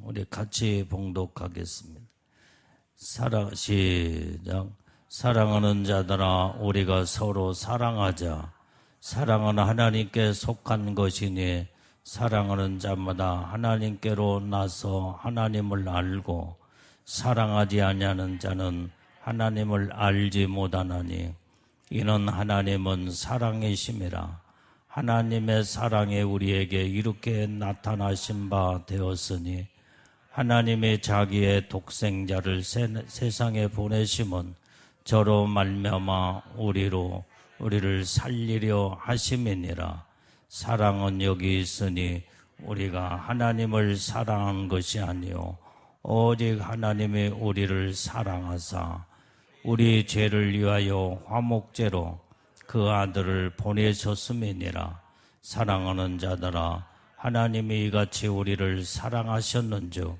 우리 같이 봉독하겠습니다. 시작. 사랑하는 자들아, 우리가 서로 사랑하자. 사랑은 하나님께 속한 것이니 사랑하는 자마다 하나님께로 나서 하나님을 알고 사랑하지 아니하는 자는 하나님을 알지 못하나니 이는 하나님은 사랑이심이라. 하나님의 사랑이 우리에게 이렇게 나타나신 바 되었으니 하나님이 자기의 독생자를 세상에 보내심은 저로 말미암아 우리를 살리려 하심이니라. 사랑은 여기 있으니 우리가 하나님을 사랑한 것이 아니요 오직 하나님이 우리를 사랑하사 우리 죄를 위하여 화목제로 그 아들을 보내셨음이니라. 사랑하는 자들아, 하나님이 이같이 우리를 사랑하셨는즉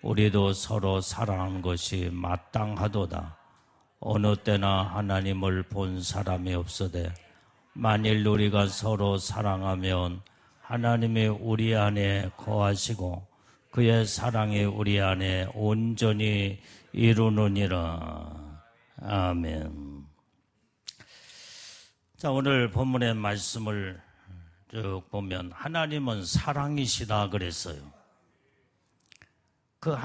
우리도 서로 사랑하는 것이 마땅하도다. 어느 때나 하나님을 본 사람이 없으되 만일 우리가 서로 사랑하면 하나님이 우리 안에 거하시고 그의 사랑이 우리 안에 온전히 이루느니라. 아멘. 자, 오늘 본문의 말씀을 쭉 보면 하나님은 사랑이시다 그랬어요. 그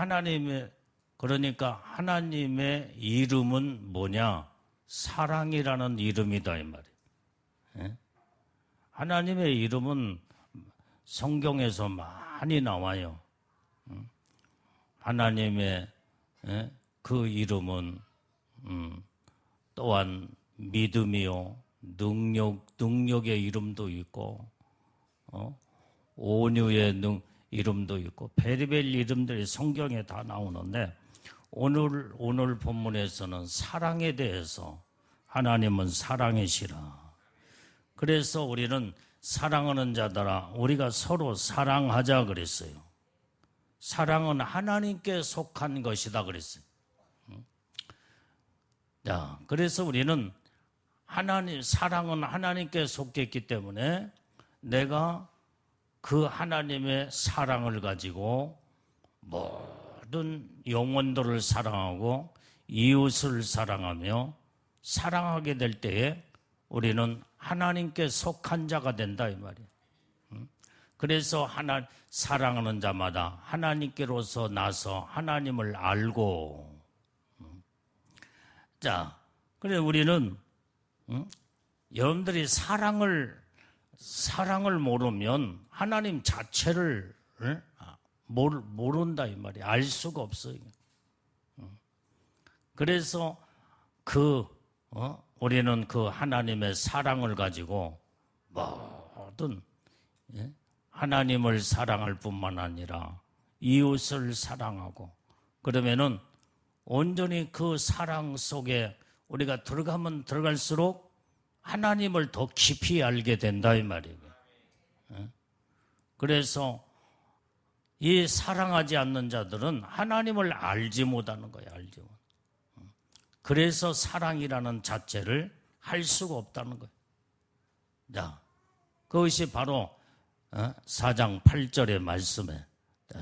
그러니까 하나님의 이름은 뭐냐? 사랑이라는 이름이다 이 말이에요. 하나님의 이름은 성경에서 많이 나와요. 하나님의 그 이름은 또한 믿음이요 능력의 이름도 있고 온유의 이름도 있고 베리벨 이름들이 성경에 다 나오는데 오늘 본문에서는 사랑에 대해서 하나님은 사랑이시라. 그래서 우리는 사랑하는 자들아 우리가 서로 사랑하자 그랬어요. 사랑은 하나님께 속한 것이다 그랬어요. 자, 그래서 우리는 사랑은 하나님께 속했기 때문에 내가 그 하나님의 사랑을 가지고 모든 영혼들을 사랑하고 이웃을 사랑하며 사랑하게 될 때에 우리는 하나님께 속한 자가 된다 이 말이에요. 그래서 사랑하는 자마다 하나님께로서 나서 하나님을 알고 자, 그래 우리는 여러분들이 사랑을 모르면 하나님 자체를 모른다 이 말이에요. 알 수가 없어요. 그래서 우리는 그 하나님의 사랑을 가지고 모든 하나님을 사랑할 뿐만 아니라 이웃을 사랑하고 그러면은 온전히 그 사랑 속에 우리가 들어가면 들어갈수록 하나님을 더 깊이 알게 된다 이 말이에요. 그래서 이 사랑하지 않는 자들은 하나님을 알지 못하는 거예요. 알지 못. 그래서 사랑이라는 자체를 할 수가 없다는 거예요. 자, 그것이 바로 4장 8절의 말씀에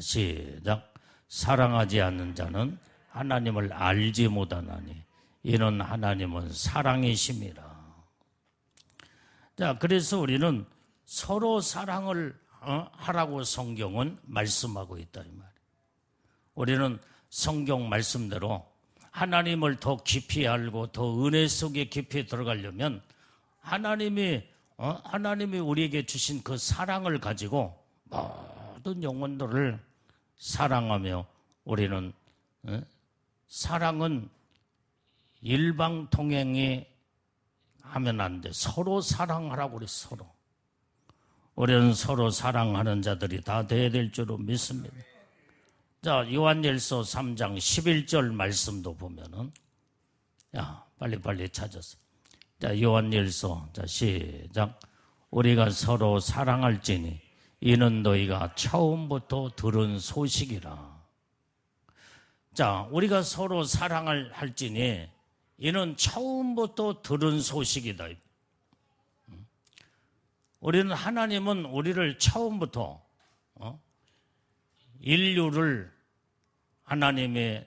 시작. 사랑하지 않는 자는 하나님을 알지 못하나니 이는 하나님은 사랑이심이라. 자, 그래서 우리는 서로 사랑을 하라고 성경은 말씀하고 있다 이 말이에요. 우리는 성경 말씀대로 하나님을 더 깊이 알고 더 은혜 속에 깊이 들어가려면 하나님이 우리에게 주신 그 사랑을 가지고 모든 영혼들을 사랑하며 우리는 사랑은 일방통행이 하면 안 돼. 서로 사랑하라고 그래. 서로. 우리는 서로 사랑하는 자들이 다 돼야 될 줄로 믿습니다. 자, 요한일서 3장 11절 말씀도 보면은 빨리 찾았어. 자, 요한일서 자 시작. 우리가 서로 사랑할지니 이는 너희가 처음부터 들은 소식이라. 자, 우리가 서로 사랑을 할지니 이는 처음부터 들은 소식이다. 하나님은 우리를 처음부터 인류를 하나님의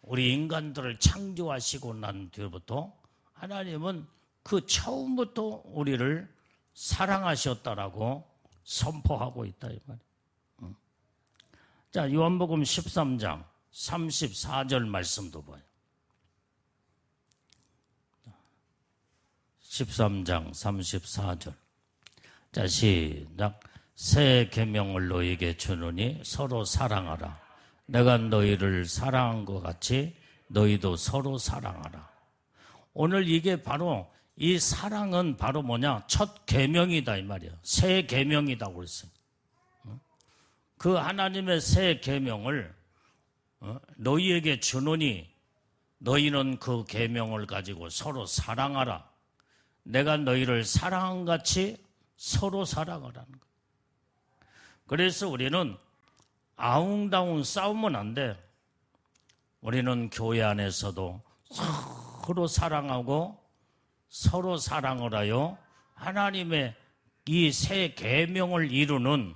우리 인간들을 창조하시고 난 뒤부터 하나님은 그 처음부터 우리를 사랑하셨다라고 선포하고 있다 이 말이에요. 자, 요한복음 13장 34절 말씀도 봐요. 13장 34절. 자, 시작. 새 계명을 너희에게 주노니 서로 사랑하라. 내가 너희를 사랑한 것 같이 너희도 서로 사랑하라. 오늘 이게 바로 이 사랑은 바로 뭐냐? 첫 계명이다 이 말이야. 새 계명이다 그랬어요. 그 하나님의 새 계명을 너희에게 주노니 너희는 그 계명을 가지고 서로 사랑하라. 내가 너희를 사랑한 같이 서로 사랑하라는 거야. 그래서 우리는 아웅다웅 싸우면 안 돼. 우리는 교회 안에서도 서로 사랑하고 서로 사랑을 하여 하나님의 이 새 계명을 이루는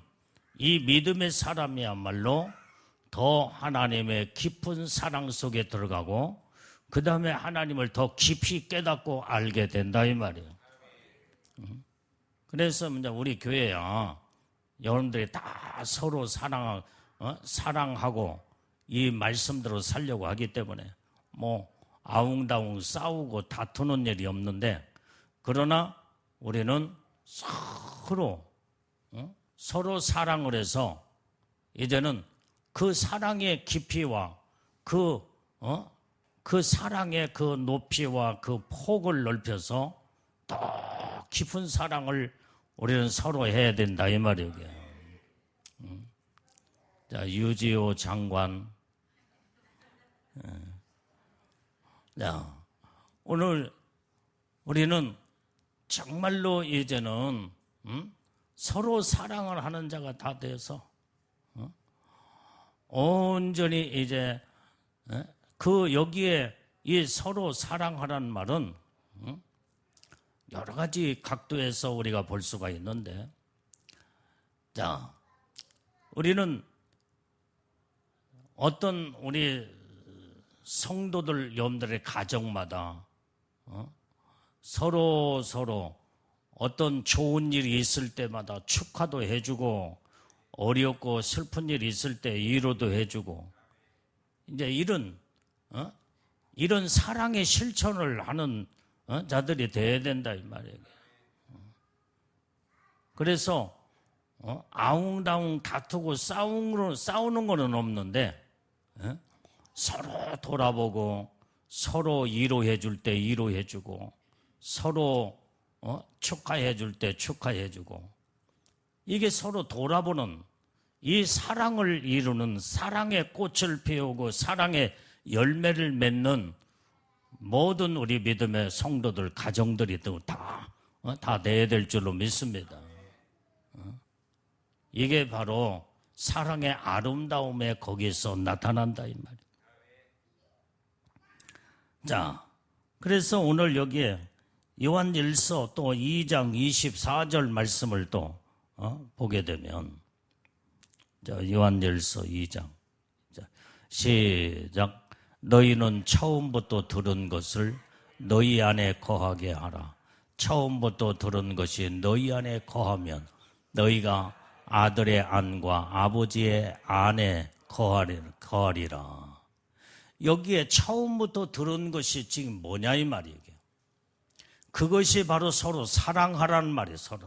이 믿음의 사람이야말로 더 하나님의 깊은 사랑 속에 들어가고 그 다음에 하나님을 더 깊이 깨닫고 알게 된다 이 말이에요. 그래서 우리 교회야 여러분들이 다 서로 사랑하고 이 말씀대로 살려고 하기 때문에 뭐 아웅다웅 싸우고 다투는 일이 없는데 그러나 우리는 서로 사랑을 해서 이제는 그 사랑의 깊이와 그 사랑의 그 높이와 그 폭을 넓혀서 더 깊은 사랑을 우리는 서로 해야 된다 이 말이에요. 자, 유지호 장관. 자, 오늘 우리는 정말로 이제는 서로 사랑을 하는 자가 다 돼서 온전히 이제 그 여기에 이 서로 사랑하라는 말은 여러 가지 각도에서 우리가 볼 수가 있는데, 자, 우리는 어떤 우리 성도들 여러분들의 가정마다 서로 어떤 좋은 일이 있을 때마다 축하도 해주고 어렵고 슬픈 일이 있을 때 위로도 해주고 이제 이런 사랑의 실천을 하는 자들이 돼야 된다 이 말이에요. 그래서 아웅다웅 다투고 싸우는 거는 없는데 서로 돌아보고 서로 위로해 줄 때 위로해 주고 서로 축하해 줄 때 축하해 주고 이게 서로 돌아보는 이 사랑을 이루는 사랑의 꽃을 피우고 사랑의 열매를 맺는 모든 우리 믿음의 성도들 가정들이 다 돼야 될 줄로 믿습니다. 이게 바로 사랑의 아름다움에 거기서 나타난다 이 말이에요. 자, 그래서 오늘 여기에 요한일서 또 2장 24절 말씀을 또 보게 되면, 자, 요한일서 2장. 자, 시작. 너희는 처음부터 들은 것을 너희 안에 거하게 하라. 처음부터 들은 것이 너희 안에 거하면 너희가 아들의 안과 아버지의 안에 거하리라. 여기에 처음부터 들은 것이 지금 뭐냐 이 말이에요. 그것이 바로 서로 사랑하라는 말이에요. 서로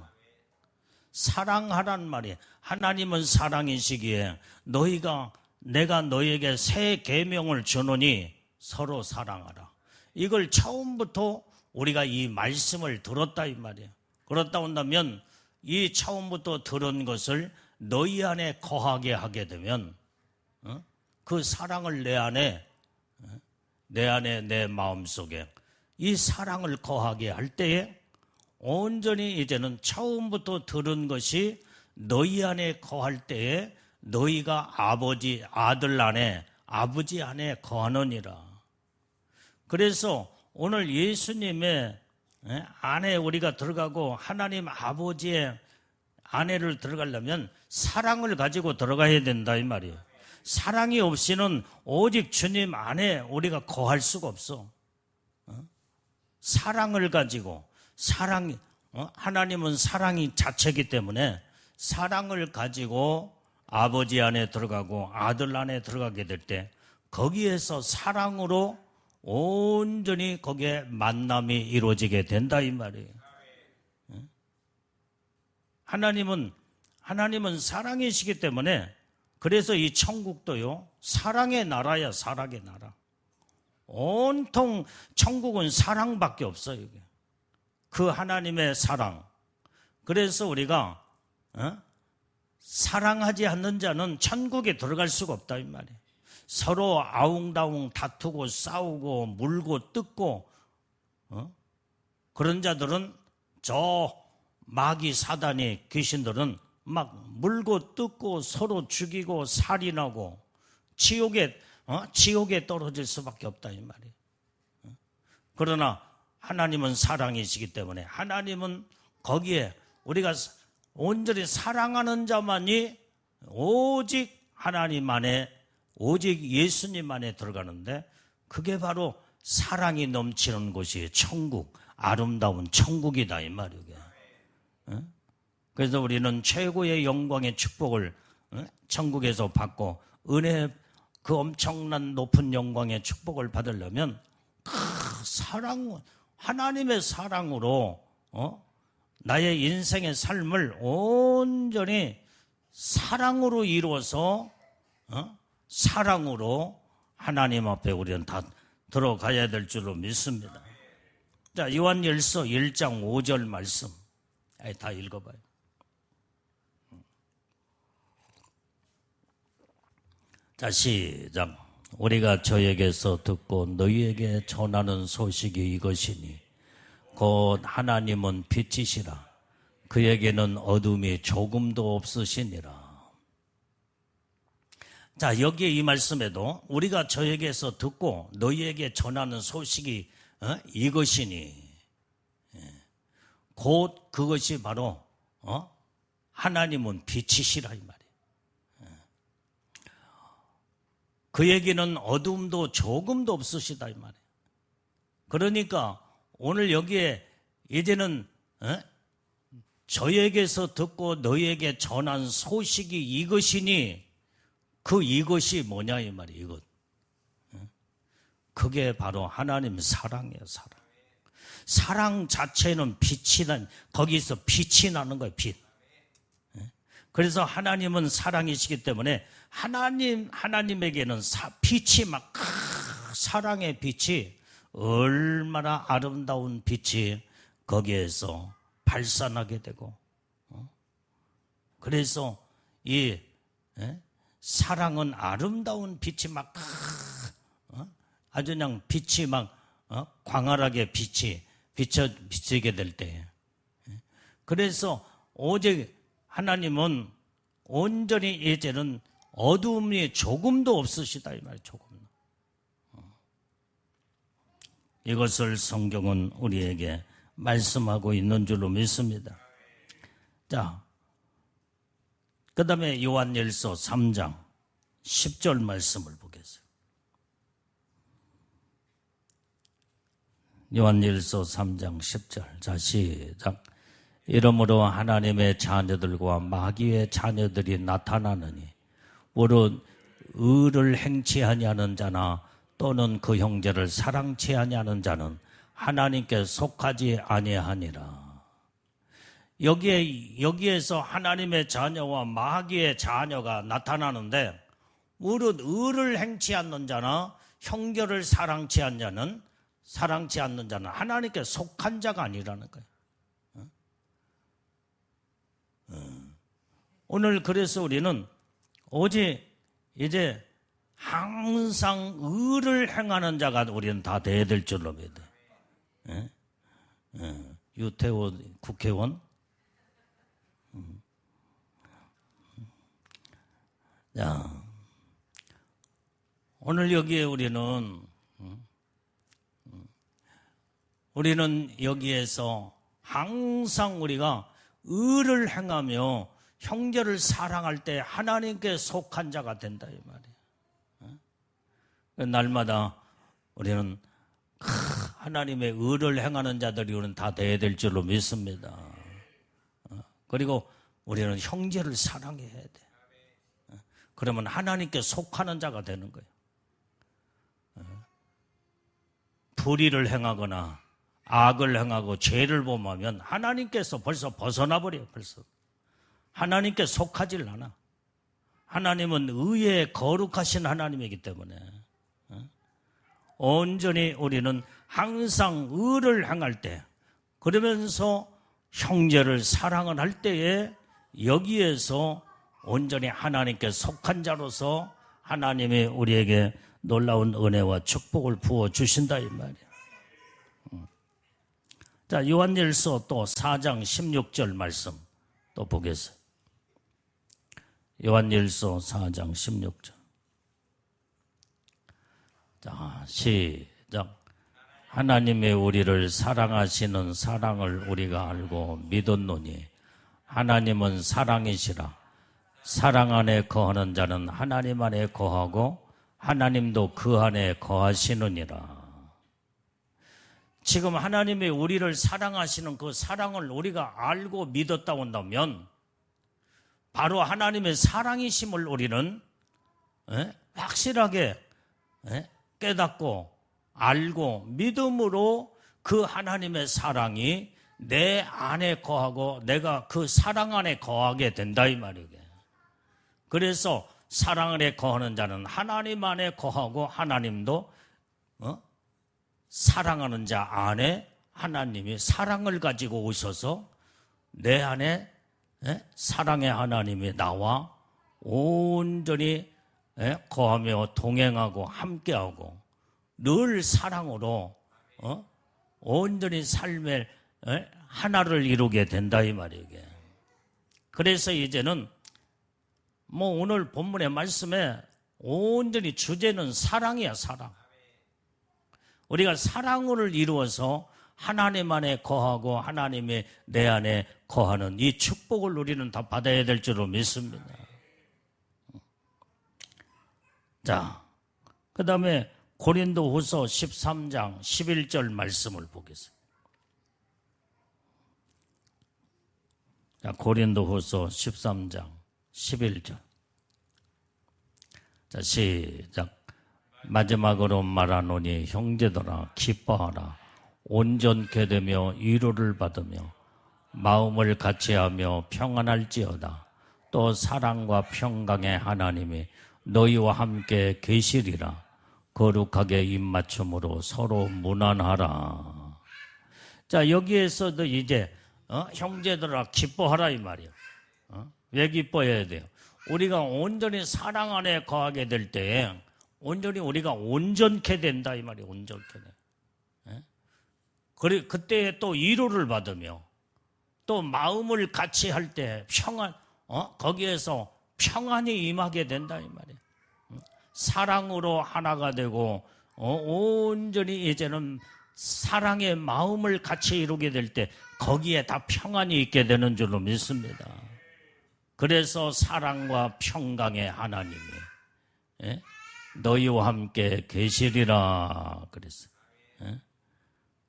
사랑하라는 말이에요. 하나님은 사랑이시기에 내가 너희에게 새 계명을 주노니 서로 사랑하라. 이걸 처음부터 우리가 이 말씀을 들었다 이 말이에요. 그렇다 한다면 이 처음부터 들은 것을 너희 안에 거하게 하게 되면 그 사랑을 내 안에 내 마음속에 이 사랑을 거하게 할 때에 온전히 이제는 처음부터 들은 것이 너희 안에 거할 때에 너희가 아들 안에 아버지 안에 거하느니라. 그래서 오늘 예수님의 안에 우리가 들어가고 하나님 아버지의 안에를 들어가려면 사랑을 가지고 들어가야 된다 이 말이에요. 사랑이 없이는 오직 주님 안에 우리가 거할 수가 없어. 사랑을 가지고 하나님은 사랑이 자체이기 때문에 사랑을 가지고 아버지 안에 들어가고 아들 안에 들어가게 될 때 거기에서 사랑으로 온전히 거기에 만남이 이루어지게 된다 이 말이에요. 하나님은 사랑이시기 때문에 그래서 이 천국도요 사랑의 나라야. 사랑의 나라. 온통 천국은 사랑밖에 없어요. 이게. 그 하나님의 사랑. 그래서 우리가 사랑하지 않는 자는 천국에 들어갈 수가 없다 이 말이에요. 서로 아웅다웅 다투고 싸우고 물고 뜯고 그런 자들은 저 마귀 사단이 귀신들은 막 물고 뜯고 서로 죽이고 살인하고 지옥에 떨어질 수밖에 없다 이 말이에요. 그러나 하나님은 사랑이시기 때문에 하나님은 거기에 우리가 온전히 사랑하는 자만이 오직 하나님 안에 오직 예수님 안에 들어가는데 그게 바로 사랑이 넘치는 곳이 천국, 아름다운 천국이다 이 말이에요. 그래서 우리는 최고의 영광의 축복을 천국에서 받고 은혜 그 엄청난 높은 영광의 축복을 받으려면 사랑, 하나님의 사랑으로 나의 인생의 삶을 온전히 사랑으로 이루어서 사랑으로 하나님 앞에 우리는 다 들어가야 될 줄로 믿습니다. 자, 요한일서 1장 5절 말씀 다 읽어봐요. 자, 시작. 우리가 저에게서 듣고 너희에게 전하는 소식이 이것이니 곧 하나님은 빛이시라. 그에게는 어둠이 조금도 없으시니라. 자, 여기에 이 말씀에도 우리가 저에게서 듣고 너희에게 전하는 소식이 이것이니 곧 그것이 바로 하나님은 빛이시라 이 말이에요. 그에게는 어둠도 조금도 없으시다 이 말이에요. 그러니까 오늘 여기에 이제는 저에게서 듣고 너희에게 전한 소식이 이것이니 그 이것이 뭐냐 이 말이에요. 이것. 그게 바로 하나님 사랑이에요. 사랑. 사랑 자체는 빛이 거기서 빛이 나는 거예요. 빛. 그래서 하나님은 사랑이시기 때문에 하나님에게는 빛이 막 사랑의 빛이 얼마나 아름다운 빛이 거기에서 발산하게 되고 그래서 이 사랑은 아름다운 빛이 막 아주 그냥 빛이 막 광활하게 비치게 될 때 그래서 오직 하나님은 온전히 이제는 어두움이 조금도 없으시다 이 말이에요. 조금. 이것을 성경은 우리에게 말씀하고 있는 줄로 믿습니다. 자, 그 다음에 요한일서 3장 10절 말씀을 보겠습니다. 요한일서 3장 10절. 자, 시작. 이러므로 하나님의 자녀들과 마귀의 자녀들이 나타나느니 무릇 의를 행치 아니하는 자나 또는 그 형제를 사랑치 아니하는 자는 하나님께 속하지 아니하니라. 여기에서 하나님의 자녀와 마귀의 자녀가 나타나는데 무릇 의를 행치 않는 자나 형제를 사랑치 않는 자는 하나님께 속한 자가 아니라는 거예요. 오늘 그래서 우리는 오직 이제 항상 의를 행하는 자가 우리는 다 돼야 될 줄로 믿어요. 유태호 국회의원. 자, 오늘 여기에 우리는 여기에서 항상 우리가 의를 행하며 형제를 사랑할 때 하나님께 속한 자가 된다 이 말이에요. 날마다 우리는 하나님의 의를 행하는 자들이 우리는 다 돼야 될 줄로 믿습니다. 그리고 우리는 형제를 사랑해야 돼. 그러면 하나님께 속하는 자가 되는 거예요. 불의를 행하거나 악을 행하고 죄를 범하면 하나님께서 벌써 벗어나 버려요. 벌써 하나님께 속하질 않아. 하나님은 의에 거룩하신 하나님이기 때문에 온전히 우리는 항상 의를 행할 때, 그러면서 형제를 사랑을 할 때에 여기에서 온전히 하나님께 속한 자로서 하나님이 우리에게 놀라운 은혜와 축복을 부어주신다 이 말이에요. 자, 요한일서 또 4장 16절 말씀 또 보겠어요. 요한일서 4장 16절. 자, 시작. 하나님의 우리를 사랑하시는 사랑을 우리가 알고 믿었노니 하나님은 사랑이시라. 사랑 안에 거하는 자는 하나님 안에 거하고 하나님도 그 안에 거하시느니라. 지금 하나님이 우리를 사랑하시는 그 사랑을 우리가 알고 믿었다 온다면 바로 하나님의 사랑이심을 우리는 확실하게 깨닫고 알고 믿음으로 그 하나님의 사랑이 내 안에 거하고 내가 그 사랑 안에 거하게 된다 이 말이에요. 그래서 사랑 안에 거하는 자는 하나님 안에 거하고 하나님도 사랑하는 자 안에 하나님이 사랑을 가지고 오셔서 내 안에 사랑의 하나님이 나와 온전히 거하며 동행하고 함께하고 늘 사랑으로 온전히 삶의 하나를 이루게 된다 이 말이에요. 그래서 이제는 오늘 본문의 말씀에 온전히 주제는 사랑이야, 사랑. 우리가 사랑을 이루어서 하나님 안에 거하고 하나님의 내 안에 거하는 이 축복을 우리는 다 받아야 될 줄로 믿습니다. 자, 그 다음에 고린도후서 13장 11절 말씀을 보겠습니다. 자, 고린도후서 13장 11절. 자, 시작. 마지막으로 말하노니 형제들아 기뻐하라. 온전케 되며 위로를 받으며 마음을 같이하며 평안할지어다. 또 사랑과 평강의 하나님이 너희와 함께 계시리라. 거룩하게 입맞춤으로 서로 무난하라. 자, 여기에서도 이제 형제들아 기뻐하라 이 말이에요. 왜 기뻐해야 돼요? 우리가 온전히 사랑 안에 거하게 될 때에 온전히 우리가 온전케 된다 이 말이에요. 온전케 돼. 그때 또 위로를 받으며 또 마음을 같이 할 때 평안, 거기에서 평안이 임하게 된다 이 말이에요. 사랑으로 하나가 되고 온전히 이제는 사랑의 마음을 같이 이루게 될 때 거기에 다 평안이 있게 되는 줄로 믿습니다. 그래서 사랑과 평강의 하나님이 너희와 함께 계시리라 그랬어요.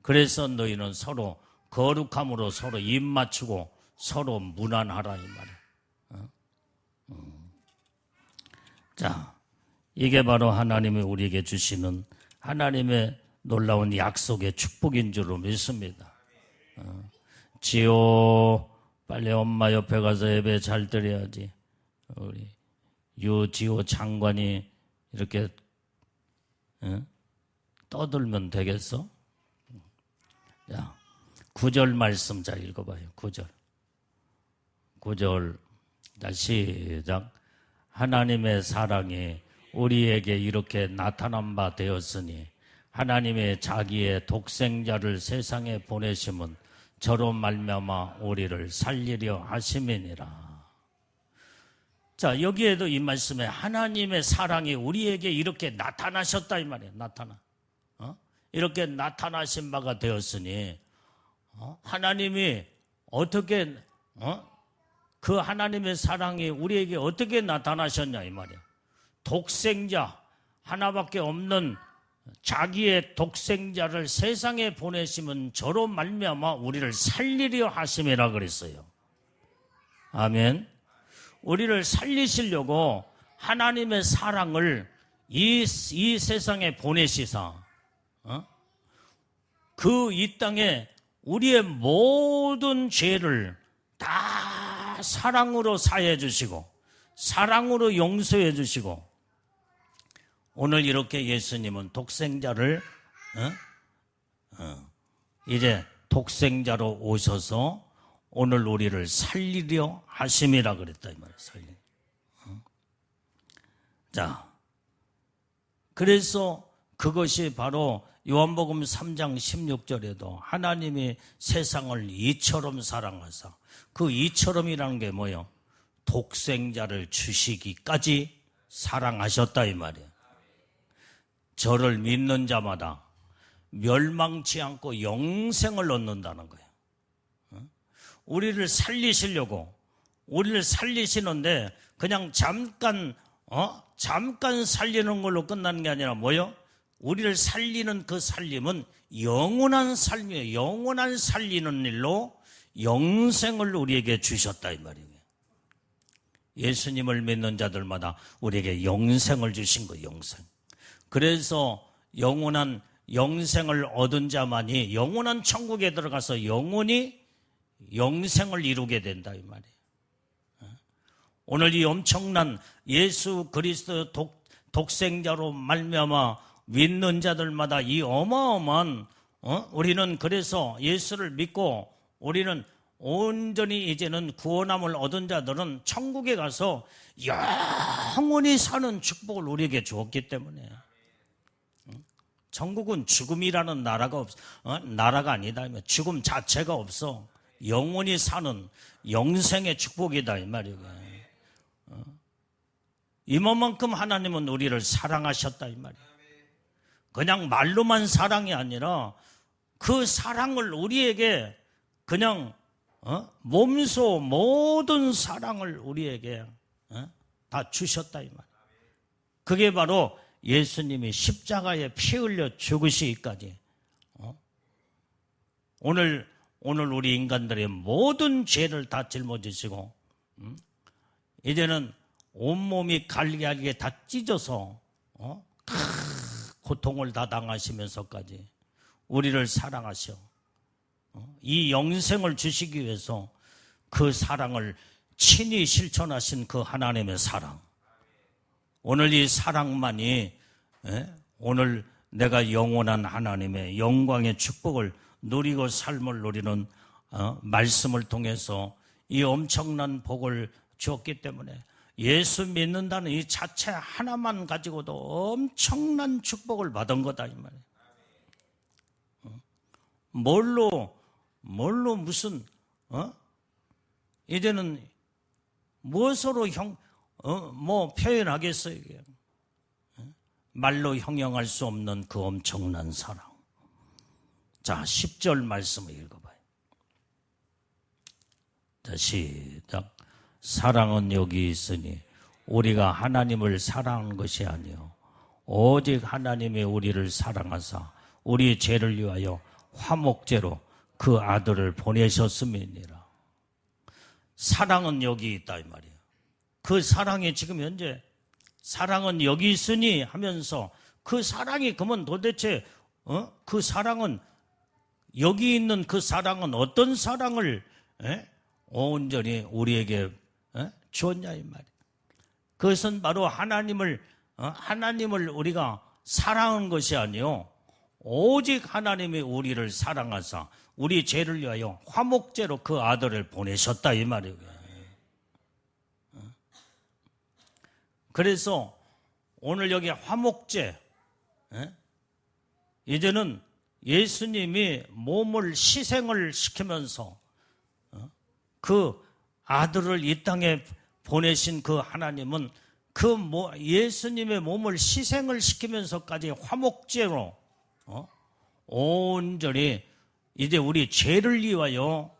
그래서 너희는 서로 거룩함으로 서로 입 맞추고 서로 무난하라 이 말이에요. 자, 이게 바로 하나님이 우리에게 주시는 하나님의 놀라운 약속의 축복인 줄로 믿습니다. 지호 빨리 엄마 옆에 가서 예배 잘 드려야지. 우리 유지호 장관이 이렇게 떠들면 되겠어? 자, 9절 말씀 잘 읽어봐요. 9절. 자, 시작. 하나님의 사랑이 우리에게 이렇게 나타난 바 되었으니 하나님의 자기의 독생자를 세상에 보내심은 저로 말미암아 우리를 살리려 하심이니라. 자, 여기에도 이 말씀에 하나님의 사랑이 우리에게 이렇게 나타나셨다 이 말이에요. 이렇게 나타나신 바가 되었으니 하나님이 어떻게 그 하나님의 사랑이 우리에게 어떻게 나타나셨냐 이 말이야. 독생자 하나밖에 없는 자기의 독생자를 세상에 보내시면 저로 말미암아 우리를 살리려 하심이라 그랬어요. 아멘. 우리를 살리시려고 하나님의 사랑을 이 세상에 보내시사 그 이 땅에 우리의 모든 죄를 다 사랑으로 사해 주시고 사랑으로 용서해 주시고 오늘 이렇게 예수님은 독생자를 이제 독생자로 오셔서 오늘 우리를 살리려 하심이라 그랬다 이 말이에요. 자, 그래서 그것이 바로 요한복음 3장 16절에도 하나님이 세상을 이처럼 사랑하사 그 이처럼이라는 게 뭐예요? 독생자를 주시기까지 사랑하셨다 이 말이에요. 저를 믿는 자마다 멸망치 않고 영생을 얻는다는 거예요. 우리를 살리시려고 우리를 살리시는데 그냥 잠깐 살리는 걸로 끝나는 게 아니라 뭐요? 우리를 살리는 그 살림은 영원한 삶이에요. 영원한 살리는 일로 영생을 우리에게 주셨다 이 말이에요. 예수님을 믿는 자들마다 우리에게 영생을 주신 거예요. 영생. 그래서 영원한 영생을 얻은 자만이 영원한 천국에 들어가서 영원히 영생을 이루게 된다 이 말이에요. 오늘 이 엄청난 예수 그리스도 독생자로 말미암아 믿는 자들마다 이 어마어마한 우리는 그래서 예수를 믿고 우리는 온전히 이제는 구원함을 얻은 자들은 천국에 가서 영원히 사는 축복을 우리에게 주었기 때문에 천국은 죽음이라는 나라가 아니다. 죽음 자체가 없어. 영원히 사는 영생의 축복이다 이 말이에요. 이만큼 하나님은 우리를 사랑하셨다 이 말이에요. 그냥 말로만 사랑이 아니라 그 사랑을 우리에게 그냥 몸소 모든 사랑을 우리에게 다 주셨다 이 말이에요. 그게 바로 예수님이 십자가에 피 흘려 죽으시기까지 오늘 우리 인간들의 모든 죄를 다 짊어지시고 이제는 온몸이 갈기갈기 다 찢어서 고통을 다 당하시면서까지 우리를 사랑하셔 이 영생을 주시기 위해서 그 사랑을 친히 실천하신 그 하나님의 사랑 오늘 이 사랑만이 오늘 내가 영원한 하나님의 영광의 축복을 누리고 삶을 누리는 말씀을 통해서 이 엄청난 복을 주었기 때문에 예수 믿는다는 이 자체 하나만 가지고도 엄청난 축복을 받은 거다 이 말이에요. 뭘로 무슨 이제는 무엇으로 표현하겠어요 이게. 말로 형용할 수 없는 그 엄청난 사랑. 자, 10절 말씀을 읽어봐요. 자, 시작. 사랑은 여기 있으니 우리가 하나님을 사랑하는 것이 아니요 오직 하나님이 우리를 사랑하사 우리 죄를 위하여 화목제로 그 아들을 보내셨음이니라. 사랑은 여기 있다 이 말이에요. 그 사랑이 지금 현재 사랑은 여기 있으니 하면서 그 사랑이 그러면 도대체 그 사랑은 여기 있는 그 사랑은 어떤 사랑을 온전히 우리에게 주었냐 이 말이에요. 그것은 바로 하나님을 우리가 사랑하는 것이 아니요 오직 하나님이 우리를 사랑하사 우리 죄를 위하여 화목제로 그 아들을 보내셨다 이 말이에요. 그래서 오늘 여기 화목제 이제는 예수님이 몸을 희생을 시키면서 그 아들을 이 땅에 보내신 그 하나님은 그 예수님의 몸을 희생을 시키면서까지 화목제로 온전히 이제 우리 죄를 위하여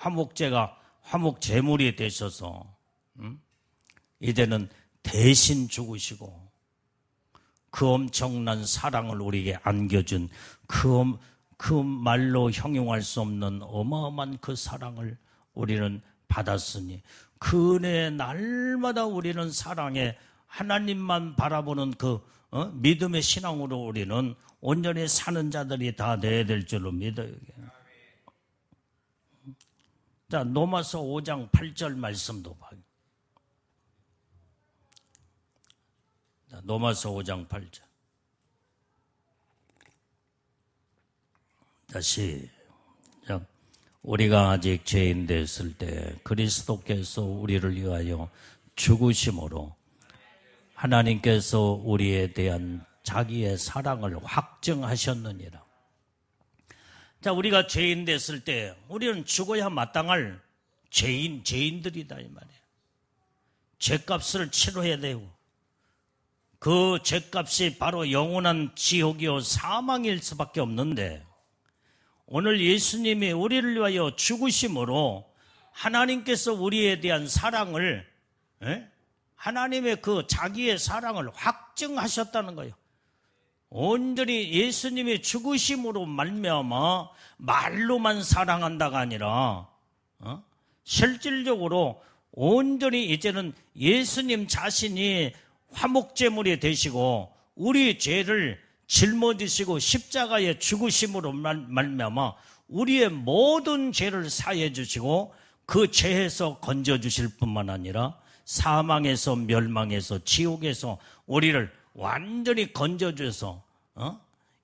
화목제가 화목제물이 되셔서 이제는 대신 죽으시고 그 엄청난 사랑을 우리에게 안겨준 그 말로 형용할 수 없는 어마어마한 그 사랑을 우리는 받았으니 그 은혜에 날마다 우리는 사랑에 하나님만 바라보는 그 믿음의 신앙으로 우리는 온전히 사는 자들이 다 돼야 될 줄로 믿어요. 자, 로마서 5장 8절 말씀도 봐요. 자, 로마서 5장 8절. 다시 우리가 아직 죄인 됐을 때 그리스도께서 우리를 위하여 죽으심으로 하나님께서 우리에 대한 자기의 사랑을 확증하셨느니라. 자, 우리가 죄인 됐을 때 우리는 죽어야 마땅할 죄인들이다 이 말이에요. 죄값을 치러야 되고 그 죄값이 바로 영원한 지옥이요 사망일 수밖에 없는데 오늘 예수님이 우리를 위하여 죽으심으로 하나님께서 우리에 대한 사랑을 하나님의 그 자기의 사랑을 확증하셨다는 거예요. 온전히 예수님이 죽으심으로 말미암아 말로만 사랑한다가 아니라 실질적으로 온전히 이제는 예수님 자신이 화목제물이 되시고 우리 죄를 짊어지시고 십자가에 죽으심으로 말미암아 우리의 모든 죄를 사해 주시고 그 죄에서 건져 주실 뿐만 아니라 사망에서 멸망에서 지옥에서 우리를 완전히 건져 줘서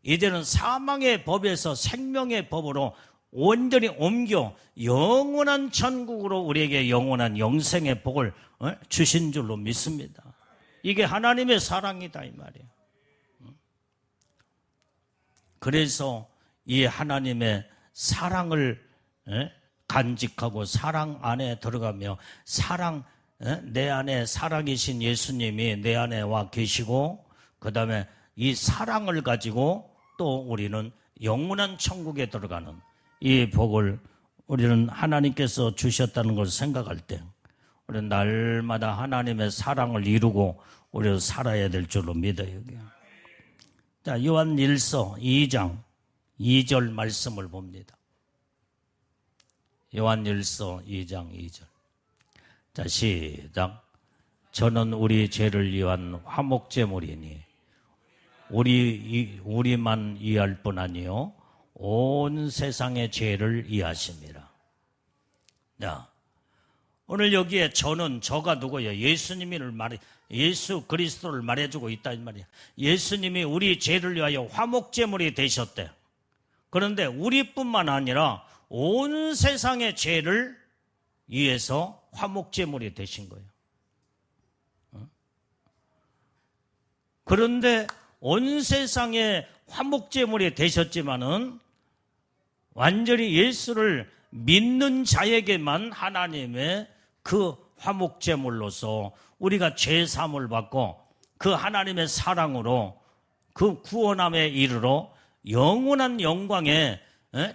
이제는 사망의 법에서 생명의 법으로 온전히 옮겨 영원한 천국으로 우리에게 영원한 영생의 복을 주신 줄로 믿습니다. 이게 하나님의 사랑이다 이 말이에요. 그래서 이 하나님의 사랑을 간직하고 사랑 안에 들어가며 내 안에 살아계신 예수님이 내 안에 와 계시고 그 다음에 이 사랑을 가지고 또 우리는 영원한 천국에 들어가는 이 복을 우리는 하나님께서 주셨다는 것을 생각할 때 우리는 날마다 하나님의 사랑을 이루고 우리는 살아야 될 줄로 믿어요. 자, 요한 1서 2장 2절 말씀을 봅니다. 요한 1서 2장 2절. 자, 시작. 저는 우리 죄를 위한 화목제물이니 우리만 이해할 뿐 아니요 온 세상의 죄를 이해하십니다. 자, 오늘 여기에 저가 누구예요? 예수 그리스도를 말해주고 있다 이 말이야. 예수님이 우리 죄를 위하여 화목제물이 되셨대. 그런데 우리뿐만 아니라 온 세상의 죄를 위해서 화목제물이 되신 거예요. 그런데 온 세상의 화목제물이 되셨지만은 완전히 예수를 믿는 자에게만 하나님의 그 화목제물로서 우리가 죄사함을 받고 그 하나님의 사랑으로 그 구원함에 이르러 영원한 영광에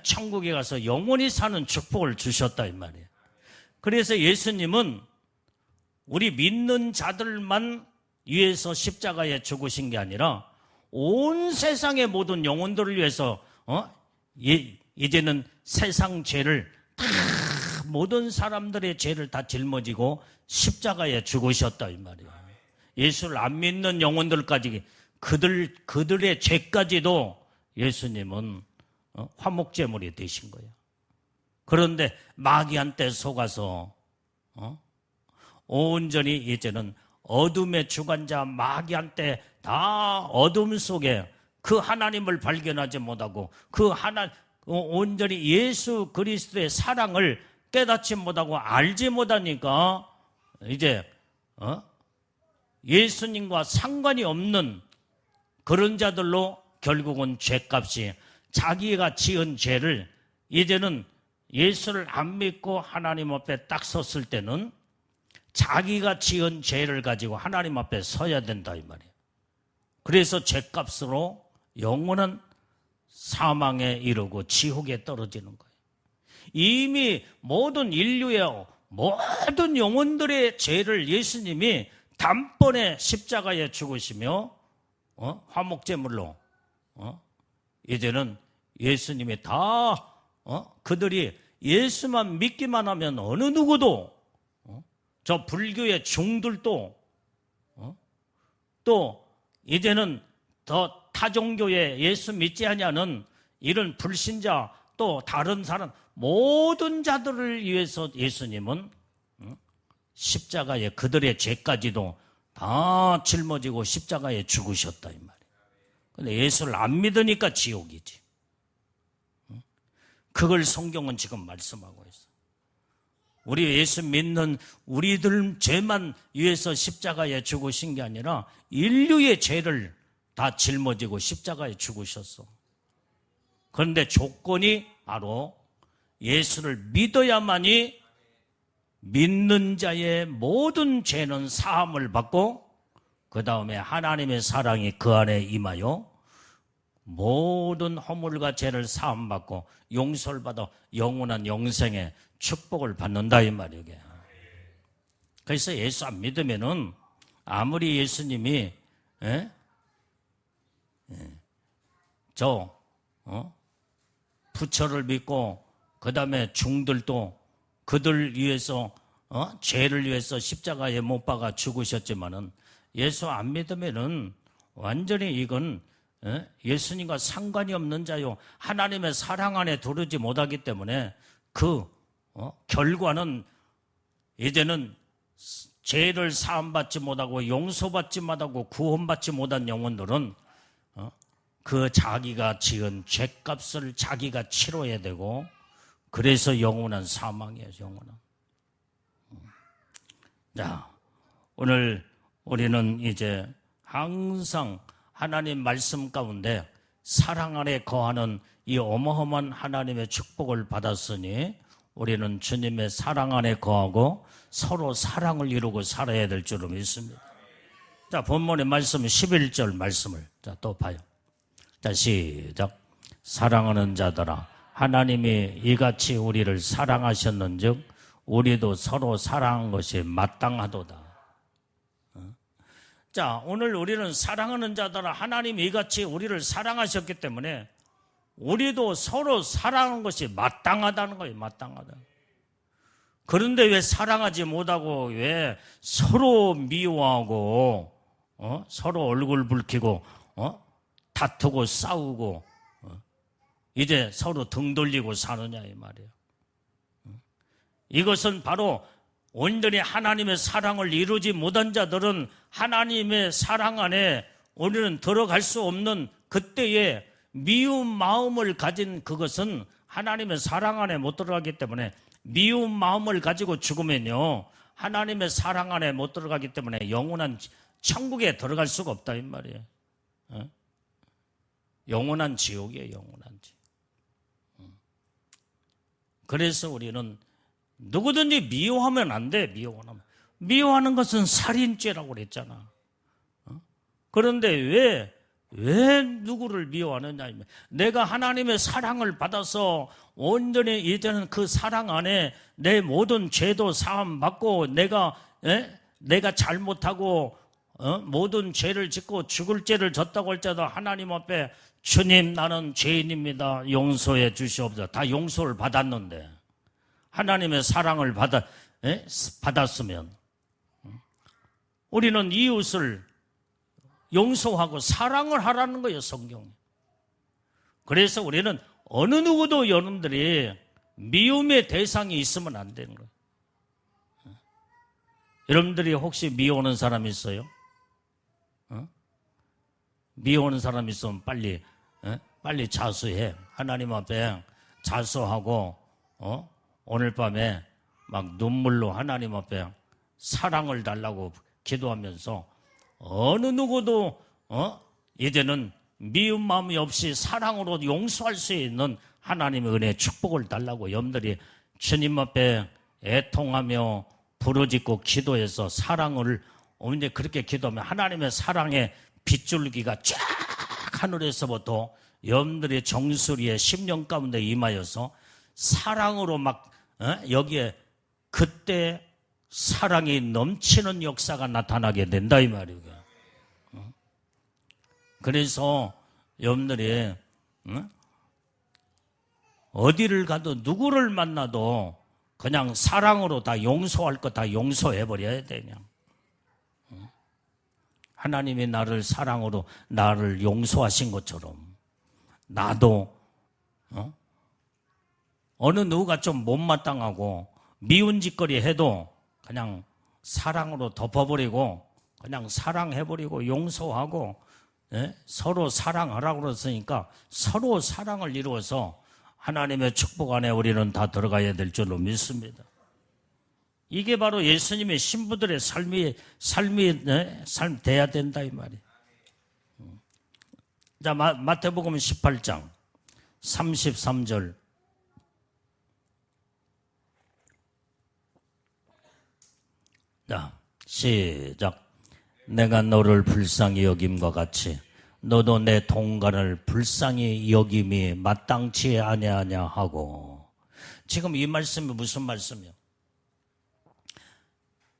천국에 가서 영원히 사는 축복을 주셨다 이 말이에요. 그래서 예수님은 우리 믿는 자들만 위해서 십자가에 죽으신 게 아니라 온 세상의 모든 영혼들을 위해서 이제는 세상 죄를 다 모든 사람들의 죄를 다 짊어지고 십자가에 죽으셨다 이 말이에요. 예수를 안 믿는 영혼들까지 그들의 죄까지도 예수님은 화목제물이 되신 거예요. 그런데 마귀한테 속아서 온전히 이제는 어둠의 주관자 마귀한테 다 어둠 속에 그 하나님을 발견하지 못하고 온전히 예수 그리스도의 사랑을 깨닫지 못하고 알지 못하니까 이제 예수님과 상관이 없는 그런 자들로 결국은 죄값이 자기가 지은 죄를 이제는 예수를 안 믿고 하나님 앞에 딱 섰을 때는 자기가 지은 죄를 가지고 하나님 앞에 서야 된다 이 말이에요. 그래서 죄값으로 영원한 사망에 이르고 지옥에 떨어지는 거예요. 이미 모든 인류의 모든 영혼들의 죄를 예수님이 단번에 십자가에 죽으시며 화목제물로 이제는 예수님이 다 그들이 예수만 믿기만 하면 어느 누구도 저 불교의 중들도 또 이제는 더 타종교에 예수 믿지 않냐는 이런 불신자 또 다른 사람 모든 자들을 위해서 예수님은 십자가에 그들의 죄까지도 다 짊어지고 십자가에 죽으셨다 이 말이에요. 근데 예수를 안 믿으니까 지옥이지. 그걸 성경은 지금 말씀하고 있어요. 우리 예수 믿는 우리들 죄만 위해서 십자가에 죽으신 게 아니라 인류의 죄를 다 짊어지고 십자가에 죽으셨어. 그런데 조건이 바로 예수를 믿어야만이 믿는 자의 모든 죄는 사함을 받고 그 다음에 하나님의 사랑이 그 안에 임하여 모든 허물과 죄를 사함받고 용서를 받아 영원한 영생의 축복을 받는다 이 말이에요. 그래서 예수 안 믿으면은 아무리 예수님이 부처를 믿고 그 다음에 중들도 그들 위해서 죄를 위해서 십자가에 못 박아 죽으셨지만은 예수 안 믿으면은 완전히 이건 예수님과 상관이 없는 자요 하나님의 사랑 안에 들어오지 못하기 때문에 그 결과는 이제는 죄를 사함받지 못하고 용서받지 못하고 구원받지 못한 영혼들은 그 자기가 지은 죄값을 자기가 치러야 되고 그래서 영원한 사망이에요. 영원한. 자, 오늘 우리는 이제 항상 하나님 말씀 가운데 사랑 안에 거하는 이 어마어마한 하나님의 축복을 받았으니 우리는 주님의 사랑 안에 거하고 서로 사랑을 이루고 살아야 될 줄로 믿습니다. 자, 본문의 말씀 11절 말씀을 또 봐요. 자, 시작. 사랑하는 자들아 하나님이 이같이 우리를 사랑하셨는즉 우리도 서로 사랑한 것이 마땅하도다. 자, 오늘 우리는 사랑하는 자들아 하나님이 이같이 우리를 사랑하셨기 때문에 우리도 서로 사랑하는 것이 마땅하다는 거예요. 마땅하다. 그런데 왜 사랑하지 못하고 왜 서로 미워하고 서로 얼굴 붉히고 다투고 싸우고 이제 서로 등 돌리고 사느냐 이 말이에요. 이것은 바로 온전히 하나님의 사랑을 이루지 못한 자들은 하나님의 사랑 안에 우리는 들어갈 수 없는 그때의 미운 마음을 가진 그것은 하나님의 사랑 안에 못 들어가기 때문에 미운 마음을 가지고 죽으면요 하나님의 사랑 안에 못 들어가기 때문에 영원한 천국에 들어갈 수가 없다 이 말이에요. 영원한 지옥이에요. 영원한 지옥. 그래서 우리는 누구든지 미워하면 안 돼. 미워하는 것은 살인죄라고 그랬잖아. 그런데 왜 누구를 미워하느냐. 내가 하나님의 사랑을 받아서 온전히 이제는 그 사랑 안에 내 모든 죄도 사함받고 내가 잘못하고 모든 죄를 짓고 죽을 죄를 졌다고 할 때도 하나님 앞에 주님 나는 죄인입니다. 용서해 주시옵소서. 다 용서를 받았는데 하나님의 사랑을 받았으면 우리는 이웃을 용서하고 사랑을 하라는 거예요. 성경에. 그래서 우리는 어느 누구도 여러분들이 미움의 대상이 있으면 안 되는 거예요. 여러분들이 혹시 미워하는 사람 있어요? 미워하는 사람 있으면 빨리 자수해. 하나님 앞에 자수하고 오늘 밤에 막 눈물로 하나님 앞에 사랑을 달라고 기도하면서 어느 누구도 이제는 미운 마음이 없이 사랑으로 용서할 수 있는 하나님의 은혜 축복을 달라고 여러분들이 주님 앞에 애통하며 부르짖고 기도해서 사랑을 언제 그렇게 기도하면 하나님의 사랑의 빗줄기가 쫙 하늘에서부터 여러분들의 정수리에 심령 가운데 임하여서 사랑으로 막 여기에 그때 사랑이 넘치는 역사가 나타나게 된다 이 말이에요. 그래서 여러분들이 어디를 가도 누구를 만나도 그냥 사랑으로 다 용서할 거 다 용서해버려야 되냐. 하나님이 나를 사랑으로 나를 용서하신 것처럼 나도 어느 누구가 좀 못마땅하고 미운 짓거리 해도 그냥 사랑으로 덮어버리고 그냥 사랑해버리고 용서하고 서로 사랑하라고 그랬으니까 서로 사랑을 이루어서 하나님의 축복 안에 우리는 다 들어가야 될 줄로 믿습니다. 이게 바로 예수님의 신부들의 삶 돼야 된다 이 말이에요. 자, 마태복음 18장 33절. 자, 시작. 내가 너를 불쌍히 여김과 같이 너도 내 동간을 불쌍히 여김이 마땅치 아니하냐 하고. 지금 이 말씀이 무슨 말씀이요?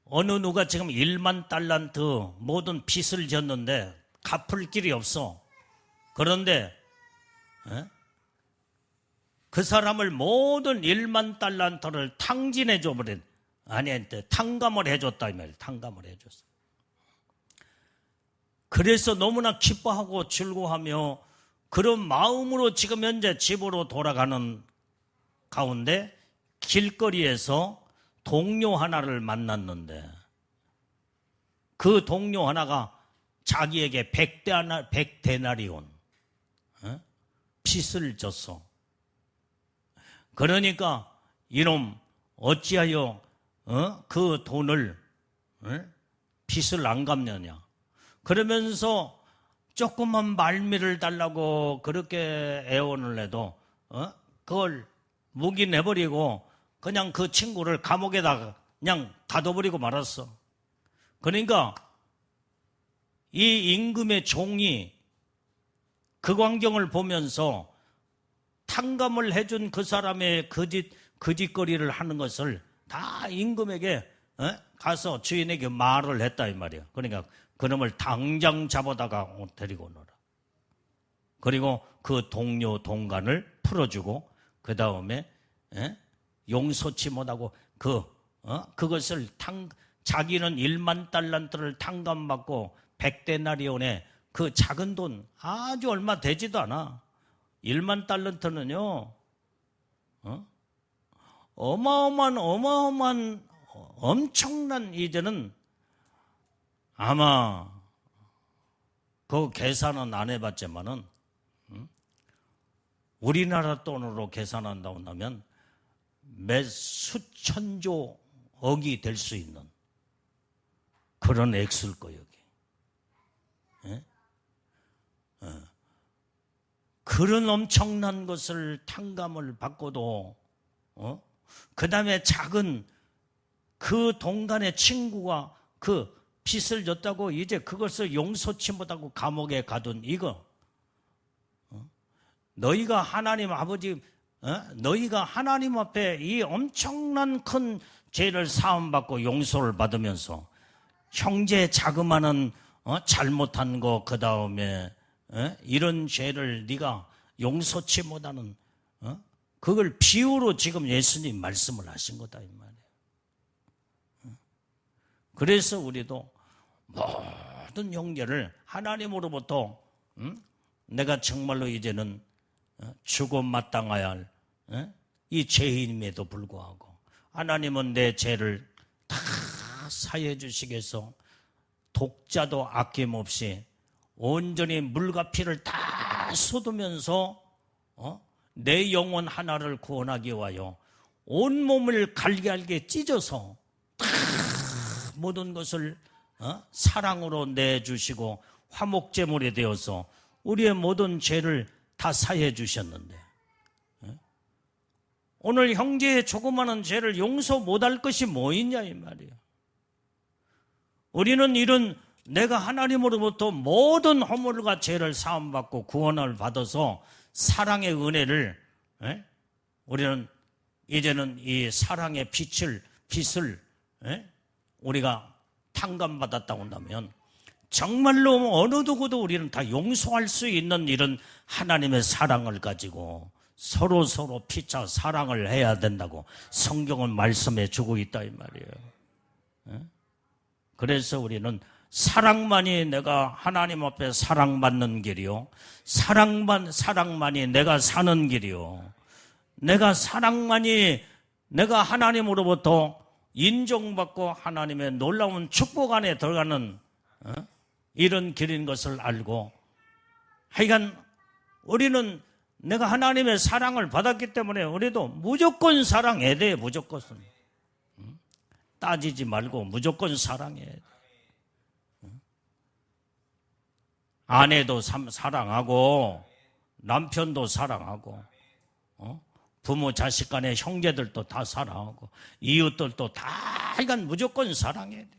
어느 누가 지금 1만 달란트 모든 빚을 졌는데 갚을 길이 없어. 그런데 그 사람을 모든 1만 달란트를 탕진해 줘버린, 탕감을 해줬다 이 말이에요. 탕감을 해줬어. 그래서 너무나 기뻐하고 즐거워하며 그런 마음으로 지금 현재 집으로 돌아가는 가운데 길거리에서 동료 하나를 만났는데 그 동료 하나가 자기에게 100데나리온 빚을 졌어. 그러니까 이놈 어찌하여 그 돈을 빚을 안 갚느냐. 그러면서 조금만 말미를 달라고 그렇게 애원을 해도 그걸 묵인해버리고 그냥 그 친구를 감옥에다가 그냥 가둬버리고 말았어. 그러니까 이 임금의 종이 그 광경을 보면서 탕감을 해준 그 사람의 거짓거리를 하는 것을 다 임금에게 가서 주인에게 말을 했다 이 말이야. 그러니까 그놈을 당장 잡아다가 데리고 오너라. 그리고 그 동료 동간을 풀어주고 그 다음에 용서치 못하고 그것을 자기는 1만 달란트를 탕감받고 100데나리온에 그 작은 돈 아주 얼마 되지도 않아. 1만 달란트는요 어마어마한 엄청난 이제는 아마 그 계산은 안 해봤지만은 우리나라 돈으로 계산한다고 하면 몇 수천조 억이 될 수 있는 그런 액수일 거예요. 그런 엄청난 것을 탕감을 받고도 그 다음에 작은 그 동간의 친구가 그 빚을 졌다고 이제 그것을 용서치 못하고 감옥에 가둔 이거 너희가 하나님 아버지 너희가 하나님 앞에 이 엄청난 큰 죄를 사함받고 용서를 받으면서 형제 자그마한 잘못한 거 그 다음에 이런 죄를 네가 용서치 못하는 그걸 비유로 지금 예수님 말씀을 하신 거다 이 말이에요. 그래서 우리도 모든 형제를 하나님으로부터 내가 정말로 이제는 죽어 마땅해야 할 이 죄인임에도 불구하고 하나님은 내 죄를 다 사해 주시겠어. 독자도 아낌없이 온전히 물과 피를 다 쏟으면서 내 영혼 하나를 구원하기 위하여 온몸을 갈게 찢어서 다 모든 것을 사랑으로 내주시고 화목제물이 되어서 우리의 모든 죄를 다 사해 주셨는데 오늘 형제의 조그마한 죄를 용서 못할 것이 뭐 있냐 이 말이에요. 우리는 이런 내가 하나님으로부터 모든 허물과 죄를 사함받고 구원을 받아서 사랑의 은혜를 우리는 이제는 이 사랑의 빛을 우리가 탕감받았다고 한다면 정말로 어느 누구도 우리는 다 용서할 수 있는 이런 하나님의 사랑을 가지고 서로 피차 사랑을 해야 된다고 성경은 말씀해 주고 있다 이 말이에요. 그래서 우리는 사랑만이 내가 하나님 앞에 사랑받는 길이요, 사랑만이 내가 사는 길이요, 내가 사랑만이 내가 하나님으로부터 인정받고 하나님의 놀라운 축복 안에 들어가는 이런 길인 것을 알고, 하여간 우리는 내가 하나님의 사랑을 받았기 때문에 우리도 무조건 사랑해야 돼. 무조건 따지지 말고 무조건 사랑해야 돼. 아내도 사랑하고 남편도 사랑하고 부모 자식 간의 형제들도 다 사랑하고 이웃들도 다 하여간 무조건 사랑해야 돼요.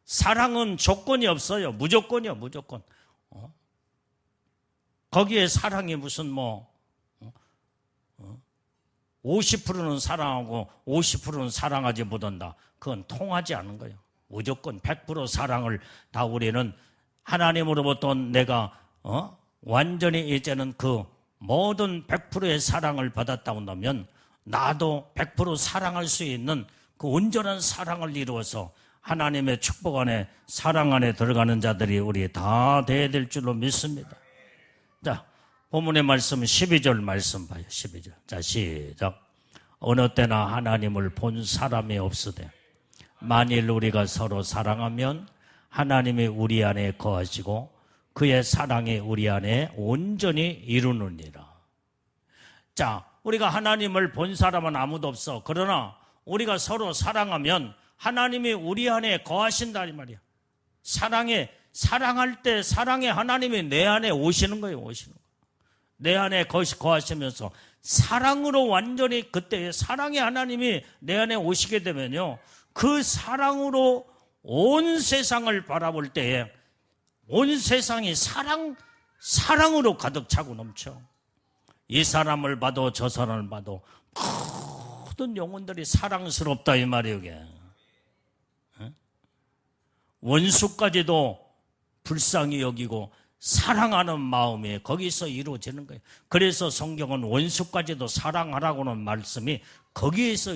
사랑은 조건이 없어요. 무조건이요, 무조건. 거기에 사랑이 무슨 50%는 사랑하고 50%는 사랑하지 못한다. 그건 통하지 않은 거예요. 무조건 100% 사랑을 다 우리는 하나님으로부터 내가 완전히 이제는 그 모든 100%의 사랑을 받았다고 한다면 나도 100% 사랑할 수 있는 그 온전한 사랑을 이루어서 하나님의 축복 안에 사랑 안에 들어가는 자들이 우리 다 돼야 될 줄로 믿습니다. 자, 본문의 말씀 12절 말씀 봐요. 12절. 자, 시작. 어느 때나 하나님을 본 사람이 없으되 만일 우리가 서로 사랑하면 하나님이 우리 안에 거하시고 그의 사랑이 우리 안에 온전히 이루느니라. 자, 우리가 하나님을 본 사람은 아무도 없어. 그러나 우리가 서로 사랑하면 하나님이 우리 안에 거하신다 이 말이야. 사랑할 때 사랑의 하나님이 내 안에 오시는 거예요. 오시는 거. 내 안에 거하시면서 사랑으로 완전히 그때 사랑의 하나님이 내 안에 오시게 되면요, 그 사랑으로 온 세상을 바라볼 때에 온 세상이 사랑으로 가득 차고 넘쳐. 이 사람을 봐도 저 사람을 봐도 모든 영혼들이 사랑스럽다 이 말이에요. 이게. 원수까지도 불쌍히 여기고 사랑하는 마음이 거기서 이루어지는 거예요. 그래서 성경은 원수까지도 사랑하라고는 말씀이 거기에서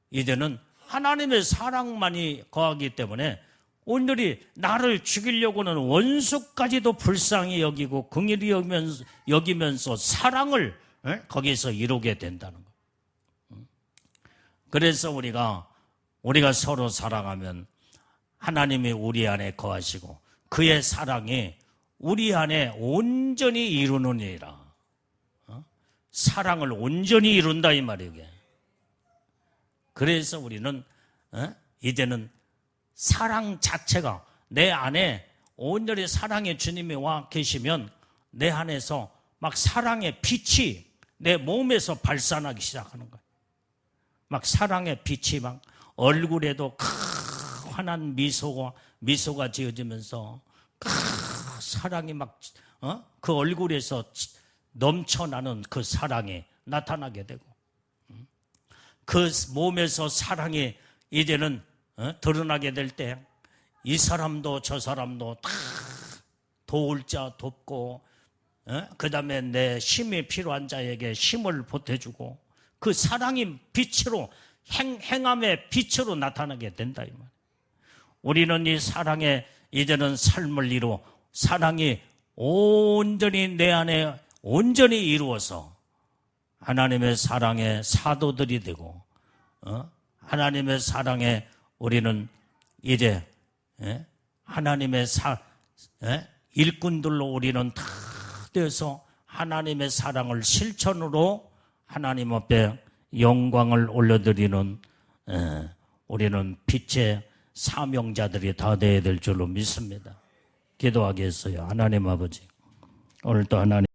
이제는 하나님의 사랑만이 거하기 때문에 오늘이 나를 죽이려고는 원수까지도 불쌍히 여기고 긍휼히 여기면서 사랑을 거기서 이루게 된다는 거예요. 그래서 우리가 서로 사랑하면 하나님이 우리 안에 거하시고 그의 사랑이 우리 안에 온전히 이루느니라. 사랑을 온전히 이룬다 이 말이에요. 그래서 우리는 이제는 사랑 자체가 내 안에 온전히 사랑의 주님이 와 계시면 내 안에서 막 사랑의 빛이 내 몸에서 발산하기 시작하는 거예요. 막 사랑의 빛이 막 얼굴에도 환한 미소가 지어지면서 사랑이 막 그 얼굴에서 넘쳐나는 그 사랑이 나타나게 되고 그 몸에서 사랑이 이제는 드러나게 될 때 이 사람도 저 사람도 다 도울 자 돕고 그 다음에 내 힘이 필요한 자에게 힘을 보태주고 그 사랑이 빛으로 행함의 빛으로 나타나게 된다 이 말. 우리는 이 사랑의 이제는 삶을 이루어 사랑이 온전히 내 안에 온전히 이루어서 하나님의 사랑의 사도들이 되고 하나님의 사랑에 우리는 이제 하나님의 일꾼들로 우리는 다 되어서 하나님의 사랑을 실천으로 하나님 앞에 영광을 올려드리는 우리는 빛의 사명자들이 다 되어야 될 줄로 믿습니다. 기도하겠어요. 하나님 아버지, 오늘도 하나님